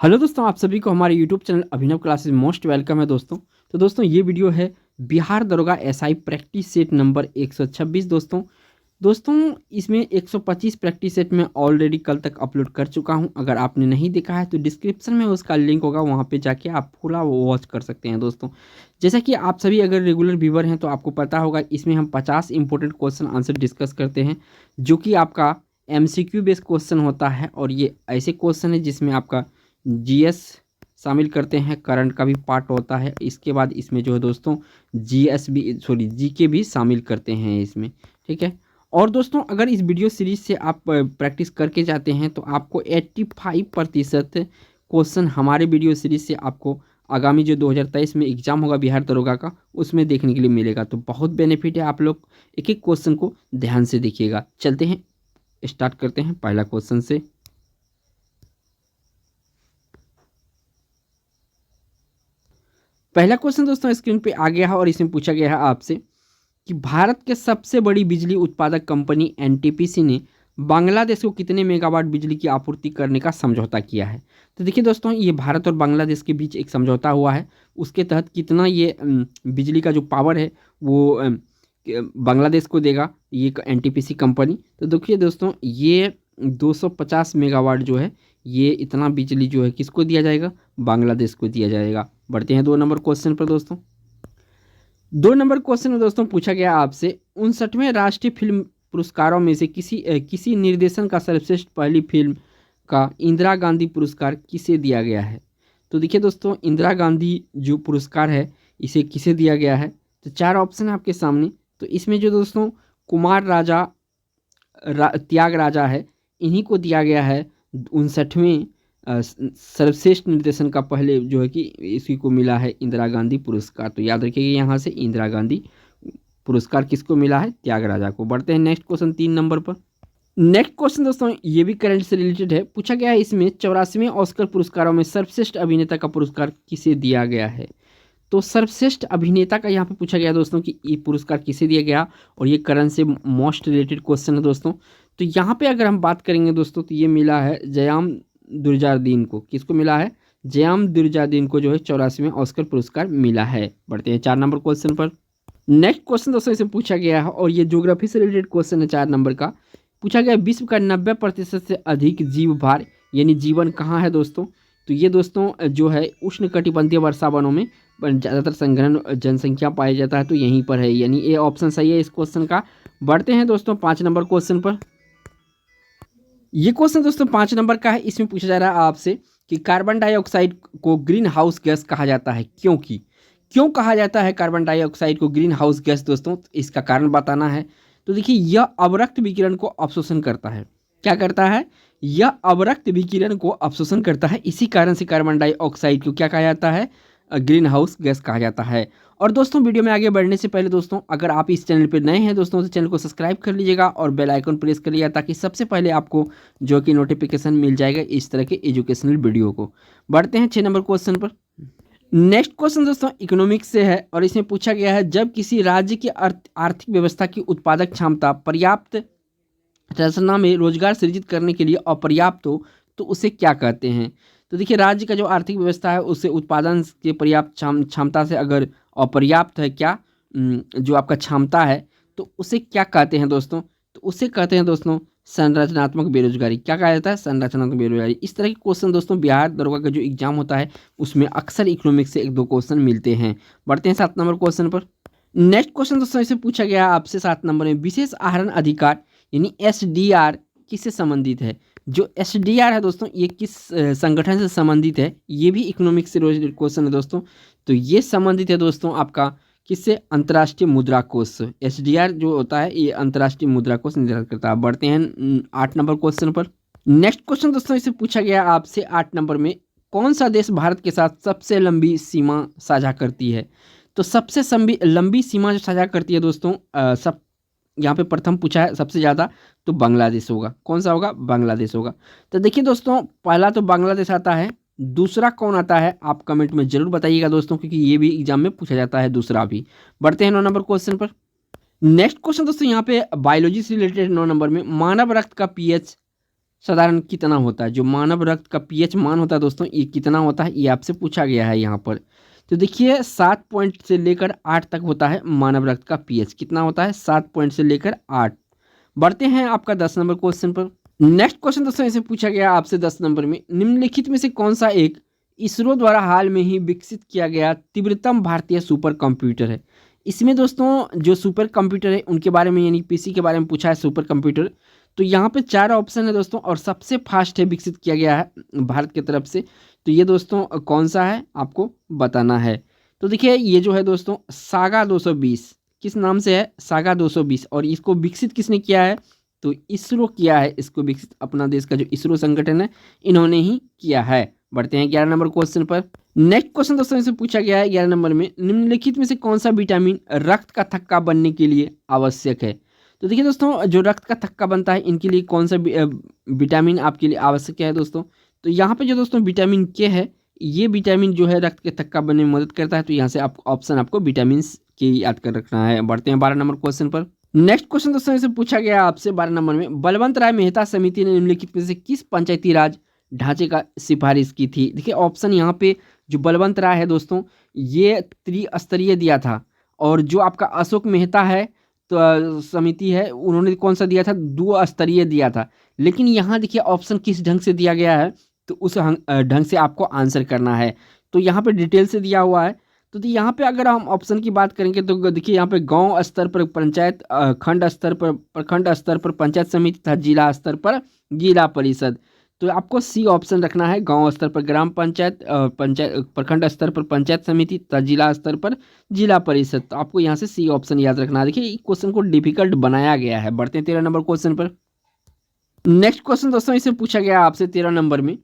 Hello दोस्तों, आप सभी को हमारे यूट्यूब चैनल अभिनव क्लासेस मोस्ट वेलकम है दोस्तों। तो दोस्तों ये वीडियो है बिहार दरोगा एसआई प्रैक्टिस सेट नंबर 126 दोस्तों। दोस्तों इसमें 125 प्रैक्टिस सेट में ऑलरेडी कल तक अपलोड कर चुका हूं। अगर आपने नहीं देखा है तो डिस्क्रिप्शन में उसका लिंक होगा, वहां पे जाके आप पूरा वॉच कर सकते हैं दोस्तों। जैसा कि आप सभी अगर रेगुलर व्यूवर हैं तो आपको पता होगा, इसमें हम 50 इंपॉर्टेंट क्वेश्चन आंसर डिस्कस करते हैं, जो कि आपका एमसीक्यू बेस्ड क्वेश्चन होता है। और ये ऐसे क्वेश्चन है जिसमें आपका जीएस शामिल करते हैं, करंट का भी पार्ट होता है। इसके बाद इसमें जो है दोस्तों जीएस भी जीके भी शामिल करते हैं इसमें, ठीक है। और दोस्तों अगर इस वीडियो सीरीज से आप प्रैक्टिस करके जाते हैं तो आपको 85% क्वेश्चन हमारे वीडियो सीरीज से आपको आगामी जो 2023 में एग्जाम होगा बिहार दरोगा का, उसमें देखने के लिए मिलेगा। तो बहुत बेनिफिट है, आप लोग एक एक क्वेश्चन को ध्यान से देखिएगा। चलते हैं, स्टार्ट करते हैं पहला क्वेश्चन से। पहला क्वेश्चन दोस्तों स्क्रीन पे आ गया है और इसमें पूछा गया है आपसे कि भारत के सबसे बड़ी बिजली उत्पादक कंपनी एनटीपीसी ने बांग्लादेश को कितने मेगावाट बिजली की आपूर्ति करने का समझौता किया है। तो देखिए दोस्तों, ये भारत और बांग्लादेश के बीच एक समझौता हुआ है। उसके तहत कितना ये बिजली का जो पावर है वो बांग्लादेश को देगा ये एनटीपीसी कंपनी। तो देखिए दोस्तों, ये 250 मेगावाट जो है, ये इतना बिजली जो है किसको दिया जाएगा, बांग्लादेश को दिया जाएगा। बढ़ते हैं 2 नंबर क्वेश्चन पर दोस्तों। 2 नंबर क्वेश्चन में दोस्तों पूछा गया आपसे 59वें राष्ट्रीय फिल्म पुरस्कारों में से किसी निर्देशन का सर्वश्रेष्ठ पहली फिल्म का इंदिरा गांधी पुरस्कार किसे दिया गया है। तो देखिए दोस्तों, इंदिरा गांधी जो पुरस्कार है इसे किसे दिया गया है। तो 4 ऑप्शन है आपके सामने। तो इसमें जो दोस्तों कुमार राजा त्याग राजा है, इन्हीं को दिया गया है 59वें सर्वश्रेष्ठ निर्देशन का पहले जो है कि इसी को मिला है इंदिरा गांधी पुरस्कार। तो याद रखिएगा यहाँ से इंदिरा गांधी पुरस्कार किसको मिला है, त्यागराजा को। बढ़ते हैं नेक्स्ट क्वेश्चन 3 नंबर पर। नेक्स्ट क्वेश्चन दोस्तों ये भी करंट से रिलेटेड है। पूछा गया है इसमें 84वें ऑस्कर पुरस्कारों में सर्वश्रेष्ठ अभिनेता का पुरस्कार किसे दिया गया है। तो सर्वश्रेष्ठ अभिनेता का यहाँ पे पूछा गया दोस्तों कि ये पुरस्कार किसे दिया गया, और ये करंट से मोस्ट रिलेटेड क्वेश्चन है दोस्तों। तो यहाँ पे अगर हम बात करेंगे दोस्तों तो ये मिला है जयाम दुर्जादीन को। किसको मिला है, जयाम दुर्जादीन को जो है 84वें ऑस्कर पुरस्कार मिला है। बढ़ते हैं 4 नंबर क्वेश्चन पर। नेक्स्ट क्वेश्चन दोस्तों इसे पूछा गया है और ये ज्योग्राफी से रिलेटेड क्वेश्चन है। 4 नंबर का पूछा गया विश्व का 90% से अधिक जीव भार यानी जीवन कहाँ है दोस्तों। तो ये दोस्तों जो है उष्ण कटिबंधीय वर्षा वनों में ज़्यादातर संघनन जनसंख्या पाया जाता है, तो यहीं पर है, यानी ए ऑप्शन सही है इस क्वेश्चन का। बढ़ते हैं दोस्तों 5 नंबर क्वेश्चन पर। ये क्वेश्चन दोस्तों 5 नंबर का है। इसमें पूछा जा रहा है आपसे कि कार्बन डाइऑक्साइड को ग्रीन हाउस गैस कहा जाता है, क्यों कहा जाता है कार्बन डाइऑक्साइड को ग्रीन हाउस गैस दोस्तों, तो इसका कारण बताना है। तो देखिए, यह अवरक्त विकिरण को अवशोषण करता है। क्या करता है, यह अवरक्त विकिरण को अवशोषण करता है। इसी कारण से कार्बन डाइऑक्साइड को क्या कहा जाता है, ग्रीन हाउस गैस कहा जाता है। और दोस्तों वीडियो में आगे बढ़ने से पहले दोस्तों, अगर आप इस चैनल पर नए हैं दोस्तों तो चैनल को सब्सक्राइब कर लीजिएगा और बेल आइकन प्रेस कर लीजिएगा, ताकि सबसे पहले आपको जो कि नोटिफिकेशन मिल जाएगा इस तरह के एजुकेशनल वीडियो को। बढ़ते हैं 6 नंबर क्वेश्चन पर। नेक्स्ट क्वेश्चन दोस्तों इकोनॉमिक्स से है और इसमें पूछा गया है जब किसी राज्य की आर्थिक व्यवस्था की उत्पादक क्षमता पर्याप्त रचना में रोजगार सृजित करने के लिए अपर्याप्त हो तो उसे क्या कहते हैं। तो देखिए, राज्य का जो आर्थिक व्यवस्था है उसे उत्पादन के पर्याप्त क्षमता से अगर अपर्याप्त है, क्या जो आपका क्षमता है, तो उसे क्या कहते हैं दोस्तों। तो उसे कहते हैं दोस्तों संरचनात्मक बेरोजगारी। क्या कहा जाता है, संरचनात्मक बेरोजगारी। इस तरह के क्वेश्चन दोस्तों बिहार दरोगा का जो एग्जाम होता है उसमें अक्सर इकोनॉमिक्स से 1-2 क्वेश्चन मिलते हैं। बढ़ते हैं 7 नंबर क्वेश्चन पर। नेक्स्ट क्वेश्चन दोस्तों इसे पूछा गया आपसे 7 नंबर में विशेष आहरण अधिकार यानी एसडीआर किससे संबंधित है। जो एसडीआर है दोस्तों ये किस संगठन से संबंधित है, ये भी इकोनॉमिक्स से रिलेटेड क्वेश्चन है दोस्तों। तो ये संबंधित है दोस्तों आपका किससे, अंतर्राष्ट्रीय मुद्रा कोष से। एसडीआर जो होता है ये अंतर्राष्ट्रीय मुद्रा कोष निर्धारित करता है। बढ़ते हैं 8 नंबर क्वेश्चन पर। नेक्स्ट क्वेश्चन दोस्तों इसे पूछा गया आपसे 8 नंबर में कौन सा देश भारत के साथ सबसे लंबी सीमा साझा करती है। तो सबसे लंबी सीमा जो साझा करती है दोस्तों, सब यहाँ पे प्रथम पूछा है सबसे ज़्यादा, तो बांग्लादेश होगा। कौन सा होगा, बांग्लादेश होगा। तो देखिए दोस्तों, पहला तो बांग्लादेश आता है, दूसरा कौन आता है आप कमेंट में जरूर बताइएगा दोस्तों, क्योंकि ये भी एग्जाम में पूछा जाता है दूसरा भी। बढ़ते हैं 9 नंबर क्वेश्चन पर। नेक्स्ट क्वेश्चन दोस्तों यहाँ पे बायोलॉजी से रिलेटेड 9 नंबर में मानव रक्त का पीएच साधारण कितना होता है? जो मानव रक्त का पीएच मान होता है दोस्तों, ये कितना होता है, ये आपसे पूछा गया है यहाँ पर। तो देखिए 7 पॉइंट से लेकर 8 तक होता है मानव रक्त का पीएच। कितना होता है? 7 पॉइंट से लेकर 8। बढ़ते हैं आपका 10 नंबर क्वेश्चन पर। नेक्स्ट क्वेश्चन दोस्तों इसे पूछा गया आपसे 10 नंबर में, निम्नलिखित में से कौन सा एक इसरो द्वारा हाल में ही विकसित किया गया तीव्रतम भारतीय सुपर कंप्यूटर है? इसमें दोस्तों जो सुपर कंप्यूटर है उनके बारे में, यानी पीसी के बारे में पूछा है सुपर कंप्यूटर। तो यहाँ पे 4 ऑप्शन है दोस्तों, और सबसे फास्ट है, विकसित किया गया है भारत की तरफ से। तो ये दोस्तों कौन सा है आपको बताना है। तो देखिए ये जो है दोस्तों सागा 220, किस नाम से है? सागा 220। और इसको विकसित किसने किया है? तो इसरो किया है इसको विकसित, अपना देश का जो इसरो संगठन है इन्होंने ही किया है। बढ़ते हैं 11 नंबर क्वेश्चन पर। नेक्स्ट क्वेश्चन दोस्तों इसे पूछा गया है 11 नंबर में, निम्नलिखित में से कौन सा विटामिन रक्त का थक्का बनने के लिए आवश्यक है? तो देखिए दोस्तों जो रक्त का थक्का बनता है इनके लिए कौन सा विटामिन आपके लिए आवश्यक है दोस्तों? तो यहाँ पे जो दोस्तों विटामिन के है, ये विटामिन जो है रक्त के थक्का बनने में मदद करता है। तो यहाँ से आप ऑप्शन आपको विटामिन के याद कर रखना है। बढ़ते हैं 12 नंबर क्वेश्चन पर। नेक्स्ट क्वेश्चन दोस्तों इसे पूछा गया आपसे 12 नंबर में, बलवंत राय मेहता समिति ने निम्नलिखित में से किस पंचायती राज ढांचे का सिफारिश की थी? देखिए ऑप्शन यहाँ पे जो बलवंत राय है दोस्तों ये त्रिस्तरीय दिया था, और जो आपका अशोक मेहता है तो समिति है उन्होंने कौन सा दिया था? 2 स्तरीय दिया था। लेकिन यहाँ देखिए ऑप्शन किस ढंग से दिया गया है, तो उस ढंग से आपको आंसर करना है। तो यहाँ पे डिटेल से दिया हुआ है। तो यहाँ पे अगर हम ऑप्शन की बात करेंगे तो देखिए यहाँ पे गांव स्तर पर पंचायत, खंड स्तर पर प्रखंड स्तर पर पंचायत समिति तथा जिला स्तर पर जिला परिषद। तो आपको सी ऑप्शन रखना है, गांव स्तर पर ग्राम पंचायत, पंचायत प्रखंड स्तर पर पंचायत समिति तथा जिला स्तर पर जिला परिषद। तो आपको यहाँ से सी ऑप्शन याद रखना है। देखिए क्वेश्चन को डिफिकल्ट बनाया गया है। बढ़ते हैं 13 नंबर क्वेश्चन पर। नेक्स्ट क्वेश्चन दोस्तों इसे पूछा गया आपसे 13 नंबर में,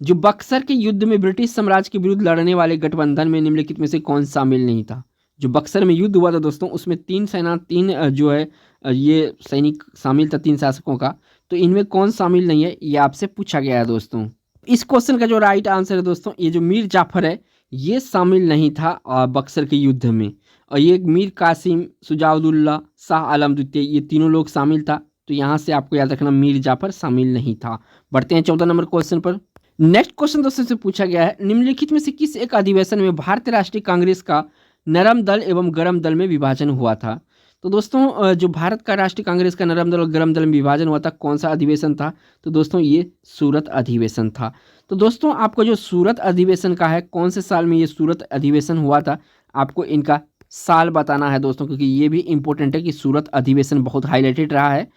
जो बक्सर के युद्ध में ब्रिटिश साम्राज्य के विरुद्ध लड़ने वाले गठबंधन में निम्नलिखित में से कौन शामिल नहीं था? जो बक्सर में युद्ध हुआ था दोस्तों उसमें 3 सेना, 3 जो है ये सैनिक शामिल था, 3 शासकों का। तो इनमें कौन शामिल नहीं है ये आपसे पूछा गया है दोस्तों। इस क्वेश्चन का जो राइट आंसर है दोस्तों, ये जो मीर जाफर है ये शामिल नहीं था बक्सर के युद्ध में। और ये मीर कासिम, सुजाउद्दौला, शाह आलम द्वितीय, ये तीनों लोग शामिल था। तो यहाँ से आपको याद रखना मीर जाफर शामिल नहीं था। बढ़ते हैं 14 नंबर क्वेश्चन पर। नेक्स्ट क्वेश्चन दोस्तों से पूछा गया है, निम्नलिखित में से किस एक अधिवेशन में भारतीय राष्ट्रीय कांग्रेस का नरम दल एवं गरम दल में विभाजन हुआ था? तो दोस्तों जो भारत का राष्ट्रीय कांग्रेस का नरम दल और गरम दल में विभाजन हुआ था, कौन सा अधिवेशन था? तो दोस्तों ये सूरत अधिवेशन था। तो दोस्तों आपको जो सूरत अधिवेशन का है, कौन से साल में ये सूरत अधिवेशन हुआ था, आपको इनका साल बताना है दोस्तों, क्योंकि ये भी इंपॉर्टेंट है कि सूरत अधिवेशन बहुत हाईलाइटेड रहा है।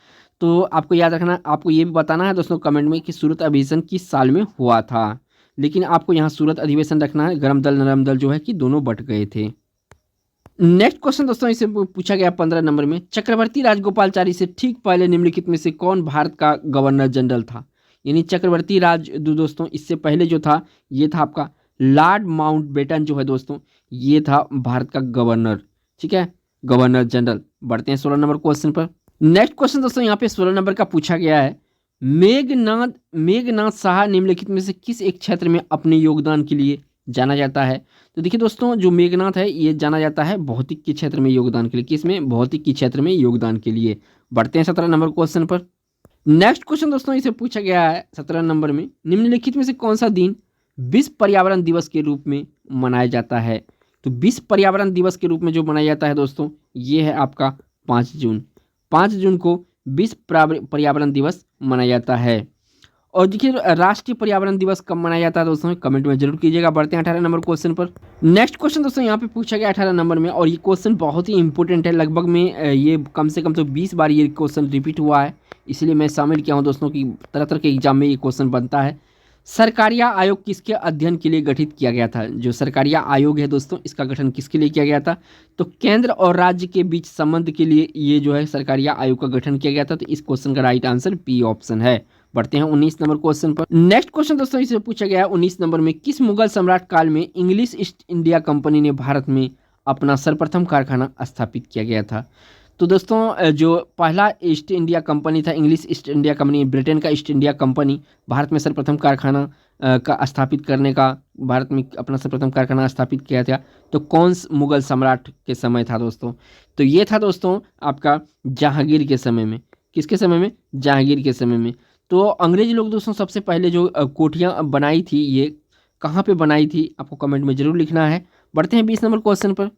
तो आपको याद रखना, आपको ये भी बताना है दोस्तों कमेंट में कि सूरत अधिवेशन किस साल में हुआ था। लेकिन आपको यहाँ सूरत अधिवेशन रखना है, गरम दल नरम दल जो है कि दोनों बट गए थे। नेक्स्ट क्वेश्चन दोस्तों इसे पूछा गया 15 नंबर में, चक्रवर्ती राजगोपालचारी से ठीक पहले निम्नलिखित में से कौन भारत का गवर्नर जनरल था? यानी चक्रवर्ती राज दोस्तों इससे पहले जो था ये था आपका लॉर्ड माउंटबेटन जो है दोस्तों, ये था भारत का गवर्नर। ठीक है, गवर्नर जनरल। बढ़ते हैं 16 नंबर क्वेश्चन पर। नेक्स्ट क्वेश्चन दोस्तों यहाँ पे 16 नंबर का पूछा गया है, मेघनाथ साहा निम्नलिखित में से किस एक क्षेत्र में अपने योगदान के लिए जाना जाता है? तो देखिए दोस्तों जो मेघनाथ है ये जाना जाता है भौतिक के क्षेत्र में योगदान के लिए। किस में? भौतिक के क्षेत्र में योगदान के लिए। बढ़ते हैं 17 नंबर क्वेश्चन पर। नेक्स्ट क्वेश्चन दोस्तों इसे पूछा गया है 17 नंबर में, निम्नलिखित में से कौन सा दिन विश्व पर्यावरण दिवस के रूप में मनाया जाता है? तो विश्व पर्यावरण दिवस के रूप में जो मनाया जाता है दोस्तों ये है आपका 5 जून। 5 जून को विश्व पर्यावरण दिवस मनाया जाता है। और देखिए राष्ट्रीय पर्यावरण दिवस कब मनाया जाता है दोस्तों, कमेंट में जरूर कीजिएगा। बढ़ते हैं 18 नंबर क्वेश्चन पर। नेक्स्ट क्वेश्चन दोस्तों यहाँ पे पूछा गया 18 नंबर में, और ये क्वेश्चन बहुत ही इंपॉर्टेंट है। लगभग में ये कम से कम तो 20 बार ये क्वेश्चन रिपीट हुआ है, इसलिए मैं शामिल किया हूँ दोस्तों कि तरह तरह के एग्जाम में ये क्वेश्चन बनता है। सरकारिया आयोग किसके अध्ययन के लिए गठित किया गया था? जो सरकारिया आयोग है दोस्तों इसका गठन किसके लिए किया गया था? तो केंद्र और राज्य के बीच संबंध के लिए ये जो है सरकारिया आयोग का गठन किया गया था। तो इस क्वेश्चन का राइट आंसर बी ऑप्शन है। बढ़ते हैं 19 नंबर क्वेश्चन पर। नेक्स्ट क्वेश्चन दोस्तों इसे पूछा गया है 19 नंबर में, किस मुगल सम्राट काल में इंग्लिश ईस्ट इंडिया कंपनी ने भारत में अपना सर्वप्रथम कारखाना स्थापित किया गया था? तो दोस्तों जो पहला ईस्ट इंडिया कंपनी था, English east India company, Britain का ईस्ट इंडिया कंपनी भारत में सर्वप्रथम कारखाना का स्थापित करने का, भारत में अपना सर्वप्रथम कारखाना स्थापित किया था। तो कौन मुगल सम्राट के समय था दोस्तों? तो ये था दोस्तों आपका जहांगीर के समय में। किसके समय में? जहांगीर के समय में। तो अंग्रेज लोग दोस्तों सबसे पहले जो कोठियाँ बनाई थी, ये कहाँ पे बनाई थी, आपको कमेंट में जरूर लिखना है। बढ़ते हैं 20 नंबर क्वेश्चन पर।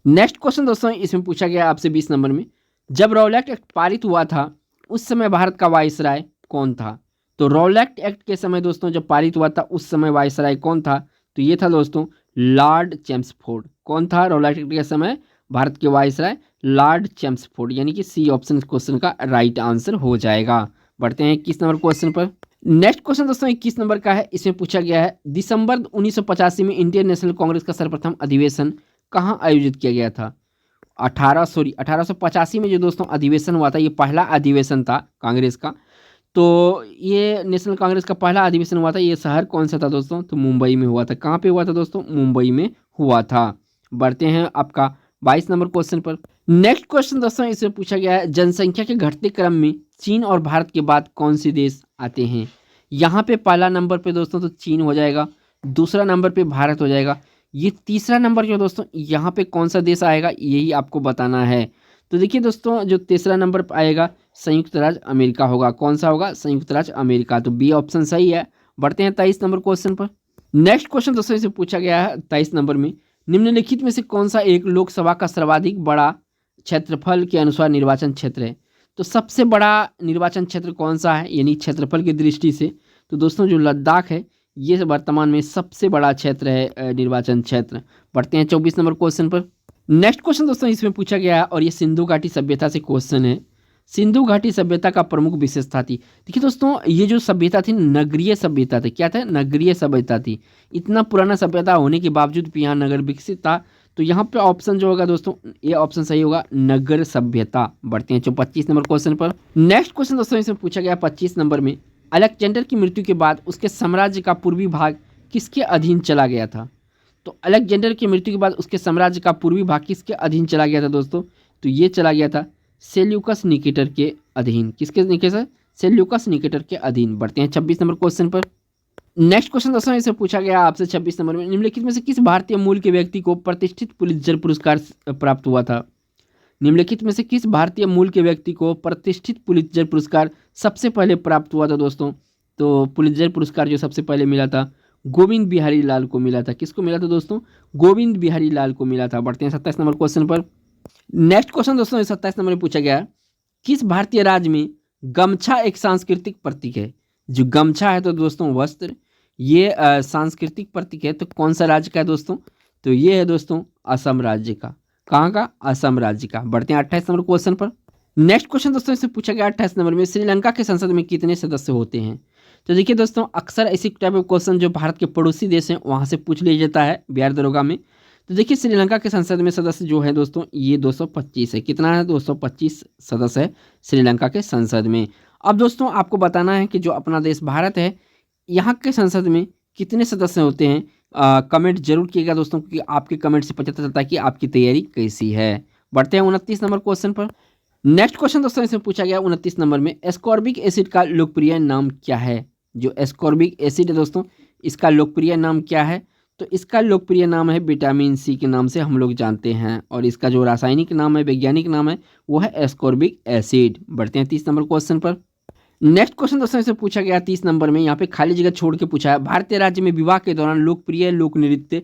नेक्स्ट क्वेश्चन दोस्तों इसमें पूछा गया आपसे 20 नंबर में, जब रॉलेट एक्ट पारित हुआ था उस समय भारत का वायसराय कौन था? तो रॉलेट एक्ट के समय दोस्तों जब पारित हुआ था उस समय वायसराय कौन था? तो ये था दोस्तों लॉर्ड चेम्सफोर्ड। कौन था रॉलेट एक्ट के समय भारत के वायसराय? लॉर्ड चेम्सफोर्ड, यानी कि सी ऑप्शन क्वेश्चन का राइट आंसर हो जाएगा। बढ़ते हैं 21 नंबर क्वेश्चन पर। नेक्स्ट क्वेश्चन दोस्तों 21 नंबर का है। इसमें पूछा गया है दिसंबर 1985 में इंडियन नेशनल कांग्रेस का सर्वप्रथम अधिवेशन कहाँ आयोजित किया गया था? 1885 में जो दोस्तों अधिवेशन हुआ था, ये पहला अधिवेशन था कांग्रेस का। तो ये नेशनल कांग्रेस का पहला अधिवेशन हुआ था, ये शहर कौन सा था दोस्तों? तो मुंबई में हुआ था। कहाँ पे हुआ था दोस्तों? मुंबई में हुआ था। बढ़ते हैं आपका 22 नंबर क्वेश्चन पर। नेक्स्ट क्वेश्चन दोस्तों इसमें पूछा गया है जनसंख्या के घटते क्रम में चीन और भारत के बाद कौन से देश आते हैं? यहाँ पे पहला नंबर पे दोस्तों तो चीन हो जाएगा, दूसरा नंबर पे भारत हो जाएगा, ये तीसरा नंबर जो दोस्तों यहाँ पे कौन सा देश आएगा यही आपको बताना है। तो देखिए दोस्तों जो तीसरा नंबर पर आएगा संयुक्त राज्य अमेरिका होगा। कौन सा होगा? संयुक्त राज्य अमेरिका। तो बी ऑप्शन सही है। बढ़ते हैं 23 नंबर क्वेश्चन पर। नेक्स्ट क्वेश्चन दोस्तों इसे पूछा गया है 23 नंबर में, निम्नलिखित में से कौन सा एक लोकसभा का सर्वाधिक बड़ा क्षेत्रफल के अनुसार निर्वाचन क्षेत्र है? तो सबसे बड़ा निर्वाचन क्षेत्र कौन सा है यानी क्षेत्रफल की दृष्टि से? तो दोस्तों जो लद्दाख है ये वर्तमान में सबसे बड़ा क्षेत्र है निर्वाचन क्षेत्र। बढ़ते हैं 24 नंबर क्वेश्चन पर। नेक्स्ट क्वेश्चन दोस्तों इसमें पूछा गया है और ये सिंधु घाटी सभ्यता से क्वेश्चन है। सिंधु घाटी सभ्यता का प्रमुख विशेषता थी। देखिए दोस्तों ये जो सभ्यता थी नगरीय सभ्यता थी। क्या था? नगरीय सभ्यता थी। इतना पुराना सभ्यता होने के बावजूद भी यहाँ नगर विकसित था। तो यहाँ पे ऑप्शन जो होगा दोस्तों ये ऑप्शन सही होगा, नगर सभ्यता। बढ़ते हैं 25 नंबर क्वेश्चन पर। नेक्स्ट क्वेश्चन दोस्तों इसमें पूछा गया 25 नंबर में, अलेक्जेंडर की मृत्यु के बाद उसके साम्राज्य का पूर्वी भाग किसके अधीन चला गया था? तो अलेक्जेंडर की मृत्यु के बाद उसके साम्राज्य का पूर्वी भाग किसके अधीन चला गया था दोस्तों? तो ये चला गया था सेल्यूकस निकेटर के अधीन। किसके निकेटर? सेल्यूकस निकेटर के अधीन। बढ़ते हैं 26 नंबर क्वेश्चन पर। नेक्स्ट क्वेश्चन दोस्तों इसे पूछा गया आपसे 26 नंबर में, निम्नलिखित में से किस भारतीय मूल के व्यक्ति को प्रतिष्ठित पुलित्जर पुरस्कार प्राप्त हुआ था? निम्नलिखित में से किस भारतीय मूल के व्यक्ति को प्रतिष्ठित पुलित्जर पुरस्कार सबसे पहले प्राप्त हुआ था दोस्तों? तो पुलित्जर पुरस्कार जो सबसे पहले मिला था गोविंद बिहारी लाल को मिला था। किसको मिला था दोस्तों? गोविंद बिहारी लाल को मिला था। बढ़ते हैं 27 नंबर क्वेश्चन पर। नेक्स्ट क्वेश्चन दोस्तों 27 नंबर में पूछा गया किस भारतीय राज्य में गमछा एक सांस्कृतिक प्रतीक है? जो गमछा है तो दोस्तों वस्त्र, ये सांस्कृतिक प्रतीक है। तो कौन सा राज्य का है दोस्तों? तो ये है दोस्तों असम राज्य का। कहाँ का? असम राज्य का। बढ़ते हैं 28 नंबर क्वेश्चन पर। नेक्स्ट क्वेश्चन दोस्तों इससे पूछा गया 28 नंबर में, श्रीलंका के संसद में कितने सदस्य होते हैं? तो देखिए दोस्तों अक्सर ऐसी टाइप ऑफ क्वेश्चन जो भारत के पड़ोसी देश हैं वहाँ से पूछ लिया जाता है बिहार दरोगा में। तो देखिए श्रीलंका के संसद में सदस्य जो है दोस्तों ये 225 है। कितना है? 225 सदस्य है श्रीलंका के संसद में। अब दोस्तों आपको बताना है कि जो अपना देश भारत है यहाँ के संसद में कितने सदस्य होते हैं। कमेंट जरूर किएगा दोस्तों क्योंकि आपके कमेंट से पता चलता है कि आपकी तैयारी कैसी है। बढ़ते हैं 29 नंबर क्वेश्चन पर। नेक्स्ट क्वेश्चन दोस्तों इसमें पूछा गया 29 नंबर में, एस्कॉर्बिक एसिड का लोकप्रिय नाम क्या है? जो एस्कॉर्बिक एसिड है दोस्तों इसका लोकप्रिय नाम क्या है? तो इसका लोकप्रिय नाम है विटामिन सी के नाम से हम लोग जानते हैं और इसका जो रासायनिक नाम है, वैज्ञानिक नाम है वो है एस्कॉर्बिक एसिड। बढ़ते हैं 30 नंबर क्वेश्चन पर। नेक्स्ट क्वेश्चन दोस्तों इससे पूछा गया 30 नंबर में, यहाँ पे खाली जगह छोड़ के पूछा है भारतीय राज्य में विवाह के दौरान लोकप्रिय लोक नृत्य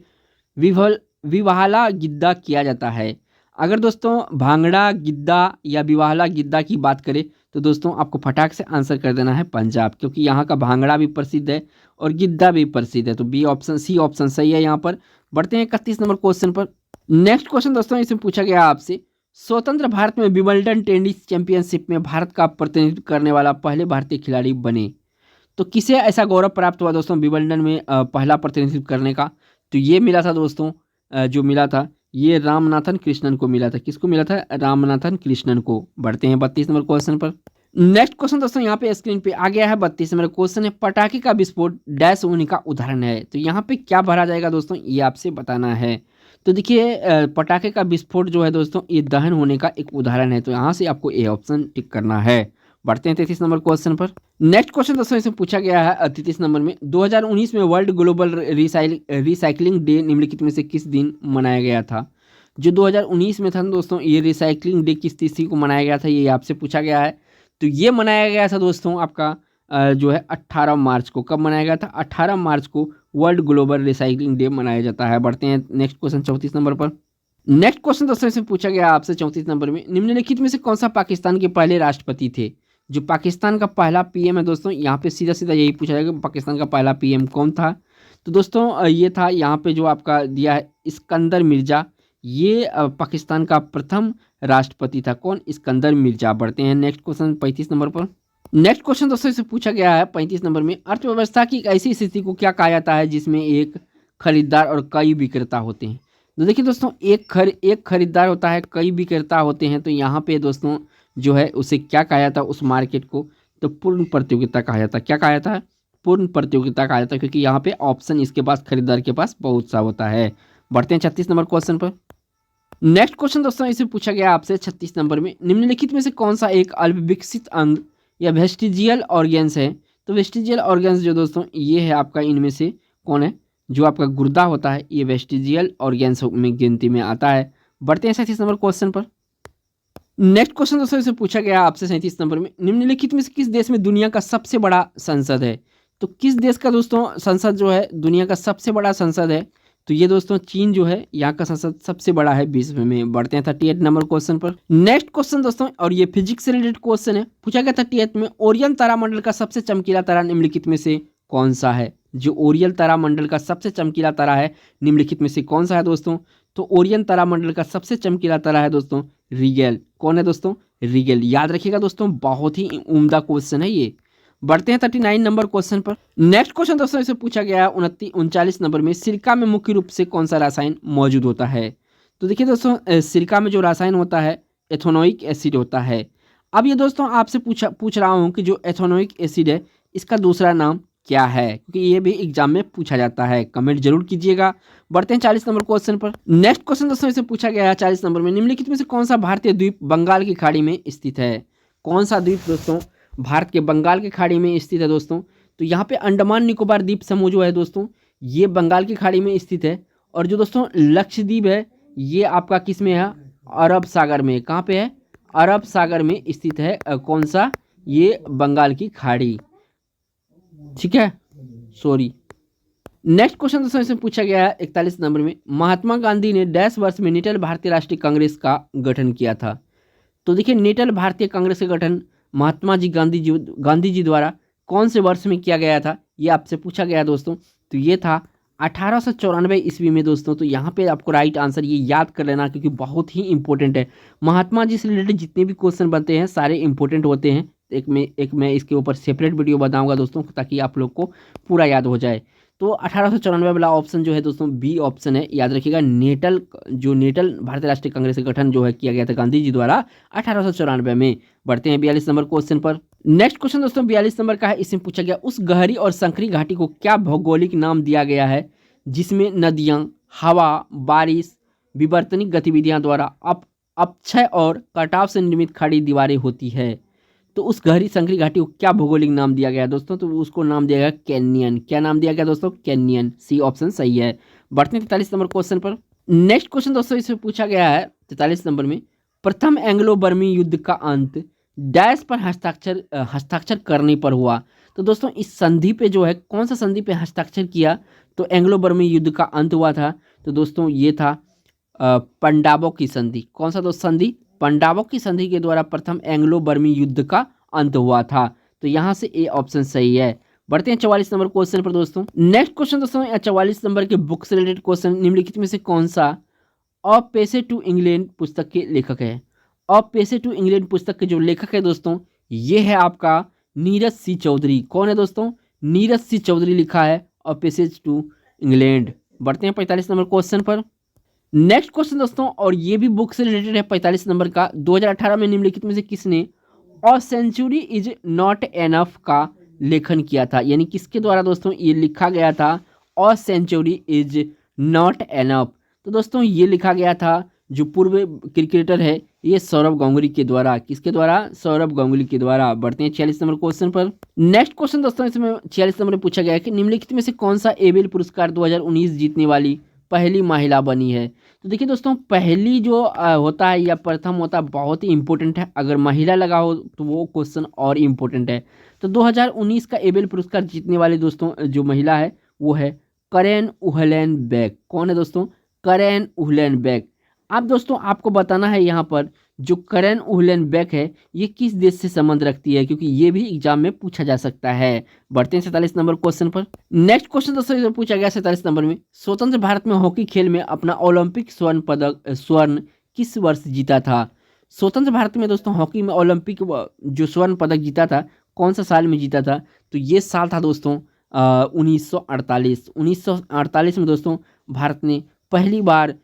विवाहला गिद्दा किया जाता है। अगर दोस्तों भांगड़ा गिद्दा या विवाहला गिद्दा की बात करें तो दोस्तों आपको फटाक से आंसर कर देना है पंजाब, क्योंकि यहाँ का भांगड़ा भी प्रसिद्ध है और गिद्दा भी प्रसिद्ध है। तो बी ऑप्शन सी ऑप्शन सही है यहाँ पर। बढ़ते हैं 31 नंबर क्वेश्चन पर। नेक्स्ट क्वेश्चन दोस्तों इसमें पूछा गया आपसे, स्वतंत्र भारत में विंबलडन टेनिस चैंपियनशिप में भारत का प्रतिनिधित्व करने वाला पहले भारतीय खिलाड़ी बने। तो किसे ऐसा गौरव प्राप्त हुआ दोस्तों विंबलडन में पहला प्रतिनिधित्व करने का? तो ये मिला था दोस्तों जो मिला था ये रामनाथन कृष्णन को मिला था। किसको मिला था? रामनाथन कृष्णन को। बढ़ते हैं 32 नंबर क्वेश्चन पर। नेक्स्ट क्वेश्चन दोस्तों यहाँ पे स्क्रीन पे आ गया है 32 नंबर क्वेश्चन है, पटाखे का विस्फोट डैश होने का उदाहरण है। तो यहाँ पे क्या भरा जाएगा दोस्तों ये आपसे बताना है। तो देखिए पटाखे का विस्फोट जो है दोस्तों ये दहन होने का एक उदाहरण है। तो यहाँ से आपको ए ऑप्शन टिक करना है। बढ़ते हैं 33 नंबर क्वेश्चन पर। नेक्स्ट क्वेश्चन दोस्तों इसमें पूछा गया है 33 नंबर में, 2019 में वर्ल्ड ग्लोबल रिसाइकलिंग डे निम्नलिखित में से किस दिन मनाया गया था? जो 2019 में था दोस्तों ये रिसाइकलिंग डे किस तिथि को मनाया गया था ये आपसे पूछा गया है। तो ये मनाया गया था दोस्तों आपका जो है 18 मार्च को कब मनाया गया था? 18 मार्च को वर्ल्ड ग्लोबल रिसाइकलिंग डे मनाया जाता है। बढ़ते हैं नेक्स्ट क्वेश्चन 34 नंबर पर। नेक्स्ट क्वेश्चन दोस्तों इसमें पूछा गया आपसे 34 नंबर में, निम्नलिखित में से कौन सा पाकिस्तान के पहले राष्ट्रपति थे? जो पाकिस्तान का पहला पीएम है दोस्तों, यहाँ पे सीधा सीधा यही पूछा जाएगा पाकिस्तान का पहला पीएम कौन था? तो दोस्तों ये था यहाँ पे जो आपका दिया है इस्कंदर मिर्जा। ये पाकिस्तान का प्रथम राष्ट्रपति था। कौन? इस्कंदर मिर्जा। बढ़ते हैं नेक्स्ट क्वेश्चन 35 नंबर पर। नेक्स्ट क्वेश्चन दोस्तों इसे पूछा गया है 35 नंबर में, अर्थव्यवस्था की एक ऐसी स्थिति को क्या कहा जाता है जिसमें एक खरीदार और कई विक्रेता होते हैं? तो देखिए दोस्तों एक खरीदार होता है, कई विक्रेता होते हैं। तो यहाँ पे दोस्तों जो है उसे क्या कहा जाता है उस मार्केट को? तो पूर्ण प्रतियोगिता कहा जाता है। क्या कहा जाता है? पूर्ण प्रतियोगिता कहा जाता है, क्योंकि यहाँ पे ऑप्शन इसके पास खरीदार के पास बहुत सा होता है। बढ़ते हैं 36 नंबर क्वेश्चन पर। नेक्स्ट क्वेश्चन दोस्तों इसे पूछा गया आपसे 36 नंबर में, निम्नलिखित में से कौन सा एक अल्पविकसित अंग या वेस्टिजियल ऑर्गेन्स है? तो वेस्टिजियल ऑर्गेन्स जो दोस्तों ये है आपका, इनमें से कौन है? जो आपका गुर्दा होता है ये वेस्टिजियल ऑर्गेन्स में गिनती में आता है। बढ़ते हैं 37 नंबर क्वेश्चन पर। नेक्स्ट क्वेश्चन दोस्तों इसे पूछा गया आपसे 37 नंबर में, निम्नलिखित में से किस देश में दुनिया का सबसे बड़ा संसद है? तो किस देश का दोस्तों संसद जो है दुनिया का सबसे बड़ा संसद है? तो ये दोस्तों चीन जो है यहाँ का संसद सबसे बड़ा है विश्व में। बढ़ते हैं 38 नंबर क्वेश्चन पर। नेक्स्ट क्वेश्चन दोस्तों, और ये फिजिक्स से रिलेटेड क्वेश्चन है, पूछा गया 38 में, ओरियन तारामंडल का सबसे चमकीला तारा निम्नलिखित में से कौन सा है? जो ओरियन तारामंडल का सबसे चमकीला तारा है निम्नलिखित में से कौन सा है दोस्तों? तो ओरियन तारामंडल का सबसे चमकीला तारा है दोस्तों रिगेल। कौन है दोस्तों? रिगेल। याद रखिएगा दोस्तों, बहुत ही उम्दा क्वेश्चन है ये। बढ़ते हैं 39 नंबर क्वेश्चन पर। नेक्स्ट क्वेश्चन दोस्तों इसे पूछा गया है 39 नंबर में, सिरका में मुख्य रूप से कौन सा रसायन मौजूद होता है? तो देखिए दोस्तों सिरका में जो रसायन होता है एथेनोइक एसिड होता है। अब ये दोस्तों आपसे पूछ रहा हूँ कि जो एथेनोइक एसिड है इसका दूसरा नाम क्या है, क्योंकि ये भी एग्जाम में पूछा जाता है। कमेंट जरूर कीजिएगा। बढ़ते हैं 40 नंबर क्वेश्चन पर। नेक्स्ट क्वेश्चन दोस्तों इसे पूछा गया है 40 नंबर में, निम्नलिखित में से कौन सा भारतीय द्वीप बंगाल की खाड़ी में स्थित है? कौन सा द्वीप दोस्तों भारत के बंगाल की खाड़ी में स्थित है दोस्तों? तो यहाँ पे अंडमान निकोबार द्वीप समूह जो है दोस्तों ये बंगाल की खाड़ी में स्थित है। और जो दोस्तों लक्षद्वीप है ये आपका किस में है? अरब सागर में। कहाँ पे है? अरब सागर में स्थित है। कौन सा? ये बंगाल की खाड़ी। ठीक है, सॉरी। नेक्स्ट क्वेश्चन दोस्तों इसमें पूछा गया है 41 नंबर में, महात्मा गांधी ने डैश वर्ष में नेटल भारतीय राष्ट्रीय कांग्रेस का गठन किया था? तो देखिए नेटल भारतीय कांग्रेस का गठन महात्मा जी गांधी जी द्वारा कौन से वर्ष में किया गया था, ये आपसे पूछा गया दोस्तों। तो ये था 1894 ईस्वी में दोस्तों। तो यहाँ पे आपको राइट आंसर ये याद कर लेना, क्योंकि बहुत ही इंपॉर्टेंट है। महात्मा जी से रिलेटेड जितने भी क्वेश्चन बनते हैं सारे इंपॉर्टेंट होते हैं। एक मैं इसके ऊपर सेपरेट वीडियो बताऊंगा दोस्तों, ताकि आप लोग को पूरा याद हो जाए। तो 1894 वाला ऑप्शन जो है दोस्तों बी ऑप्शन है। याद रखिएगा नेटल भारतीय राष्ट्रीय कांग्रेस का गठन जो है किया गया था गांधी जी द्वारा 1894 में। बढ़ते हैं 42 नंबर क्वेश्चन पर। नेक्स्ट क्वेश्चन दोस्तों 42 नंबर का है, इसमें पूछा गया उस गहरी और संकरी घाटी को क्या भौगोलिक नाम दिया गया है जिसमें नदियाँ, हवा, बारिश, विवर्तनिक गतिविधियां द्वारा अपक्षय और कटाव से निर्मित खड़ी दीवारें होती है? तो उस गहरी संकरी घाटी को क्या भौगोलिक नाम दिया गया दोस्तों? तो उसको नाम दिया गया कैनियन। क्या नाम दिया गया दोस्तों? कैनियन। सी ऑप्शन सही है। बढ़ते हैं 43 नंबर क्वेश्चन पर। नेक्स्ट क्वेश्चन दोस्तों इसमें पूछा गया है 43 नंबर में, प्रथम एंग्लो बर्मी युद्ध का अंत डैश पर हस्ताक्षर करने पर हुआ? तो दोस्तों इस संधि पे जो है कौन सा संधि पे हस्ताक्षर किया तो एंग्लो बर्मी युद्ध का अंत हुआ था? तो दोस्तों ये था पंडाबों की संधि। कौन सा दोस्त संधि? पंडाबों की संधि के द्वारा प्रथम एंग्लो बर्मी युद्ध का अंत हुआ था। तो यहाँ से ए ऑप्शन सही है। बढ़ते हैं 44 नंबर क्वेश्चन पर दोस्तों। नेक्स्ट क्वेश्चन दोस्तों 44 नंबर के बुक से रिलेटेड क्वेश्चन, निम्नलिखित में से कौन सा अ पैसे टू इंग्लैंड पुस्तक के लेखक है? अ पैसे टू इंग्लैंड पुस्तक के जो लेखक है दोस्तों ये है आपका नीरज सी चौधरी। कौन है दोस्तों? नीरज सी चौधरी लिखा है अ पैसेज टू इंग्लैंड। बढ़ते हैं 45 नंबर क्वेश्चन पर। नेक्स्ट क्वेश्चन दोस्तों, और ये भी बुक से रिलेटेड है 45 नंबर का, 2018 में निम्नलिखित में से किसने a century is not enough का लेखन किया था? यानी किसके द्वारा दोस्तों ये लिखा गया था a century is not enough? तो दोस्तों ये लिखा गया था जो पूर्व क्रिकेटर है ये सौरव गांगुली के द्वारा। किसके द्वारा? सौरव गांगुली के द्वारा। बढ़ते हैं 46 नंबर क्वेश्चन पर। नेक्स्ट क्वेश्चन दोस्तों इसमें 46 नंबर में पूछा गया है कि निम्नलिखित में से कौन सा एबेल पुरस्कार 2019 जीतने वाली पहली महिला बनी है। तो देखिए दोस्तों, पहली जो होता है या प्रथम होता है बहुत ही इंपॉर्टेंट है। अगर महिला लगा हो तो वो क्वेश्चन और इम्पोर्टेंट है। तो 2019 का एबेल पुरस्कार जीतने वाले दोस्तों जो महिला है वो है करेन उहलेनबेक। कौन है दोस्तों? करेन उहलेनबेक। अब दोस्तों आपको बताना है यहाँ पर जो करेन उहलेनबेक है ये किस देश से संबंध रखती है, क्योंकि ये भी एग्जाम में पूछा जा सकता है। बढ़ते हैं 47 नंबर क्वेश्चन पर। नेक्स्ट क्वेश्चन दोस्तों इधर पूछा गया 47 नंबर में, स्वतंत्र भारत में हॉकी खेल में अपना ओलंपिक स्वर्ण किस वर्ष जीता था? स्वतंत्र भारत में दोस्तों हॉकी में ओलंपिक जो स्वर्ण पदक जीता था कौन सा साल में जीता था? तो ये साल था दोस्तों 1948। 1948 में दोस्तों भारत ने पहली बार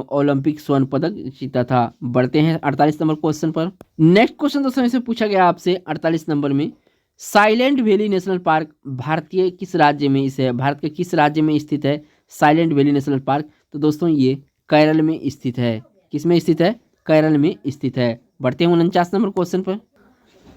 ओलंपिक स्वर्ण पदक जीता था। बढ़ते हैं 48 नंबर क्वेश्चन पर। नेक्स्ट क्वेश्चन दोस्तों इसमें पूछा गया आपसे 48 नंबर में, silent valley national park Bharat के किस राज्य में भारत के किस राज्य में स्थित है साइलेंट वैली नेशनल पार्क? तो दोस्तों ये केरल में स्थित है। किस में स्थित है? केरल में स्थित है। बढ़ते हैं 49 नंबर क्वेश्चन पर।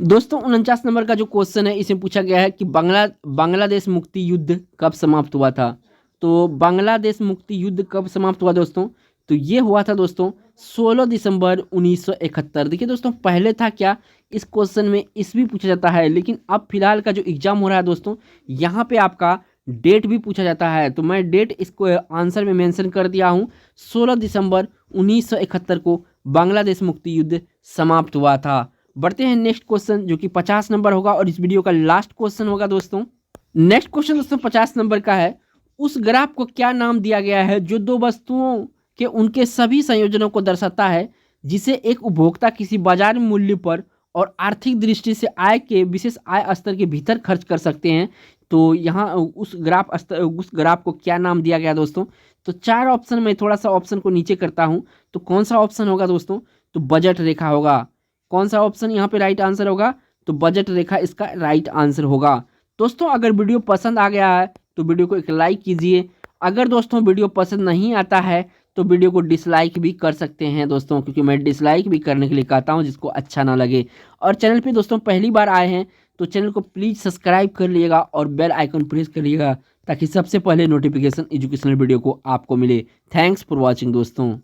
दोस्तों 49 नंबर का जो क्वेश्चन है इसमें पूछा गया है कि बांग्लादेश मुक्ति युद्ध कब समाप्त हुआ था? तो बांग्लादेश मुक्ति युद्ध कब समाप्त हुआ दोस्तों? तो ये हुआ था दोस्तों 16 दिसंबर 1971। देखिए दोस्तों पहले था क्या, इस क्वेश्चन में ईस्वी पूछा जाता है, लेकिन अब फिलहाल का जो एग्जाम हो रहा है दोस्तों यहाँ पे आपका डेट भी पूछा जाता है। तो मैं डेट इसको आंसर में मेंशन कर दिया हूँ, 16 दिसंबर 1971 को बांग्लादेश मुक्ति युद्ध समाप्त हुआ था। बढ़ते हैं नेक्स्ट क्वेश्चन जो कि 50 नंबर होगा और इस वीडियो का लास्ट क्वेश्चन होगा दोस्तों। नेक्स्ट क्वेश्चन दोस्तों 50 नंबर का है, उस ग्राफ को क्या नाम दिया गया है जो दो वस्तुओं के उनके सभी संयोजनों को दर्शाता है, जिसे एक उपभोक्ता किसी बाजार मूल्य पर और आर्थिक दृष्टि से आय के विशेष आय स्तर के भीतर खर्च कर सकते हैं? तो यहाँ उस ग्राफ को क्या नाम दिया गया दोस्तों? तो चार ऑप्शन में थोड़ा सा ऑप्शन को नीचे करता हूँ, तो कौन सा ऑप्शन होगा दोस्तों? तो बजट रेखा होगा। कौन सा ऑप्शन यहाँ पे राइट आंसर होगा? तो बजट रेखा इसका राइट आंसर होगा। दोस्तों अगर वीडियो पसंद आ गया है तो वीडियो को एक लाइक कीजिए। अगर दोस्तों वीडियो पसंद नहीं आता है तो वीडियो को डिसलाइक भी कर सकते हैं दोस्तों, क्योंकि मैं डिसलाइक भी करने के लिए कहता हूं जिसको अच्छा ना लगे। और चैनल पे दोस्तों पहली बार आए हैं तो चैनल को प्लीज़ सब्सक्राइब कर लीजिएगा और बेल आइकन प्रेस कर लीजिएगा ताकि सबसे पहले नोटिफिकेशन एजुकेशनल वीडियो को आपको मिले। थैंक्स फॉर वॉचिंग दोस्तों।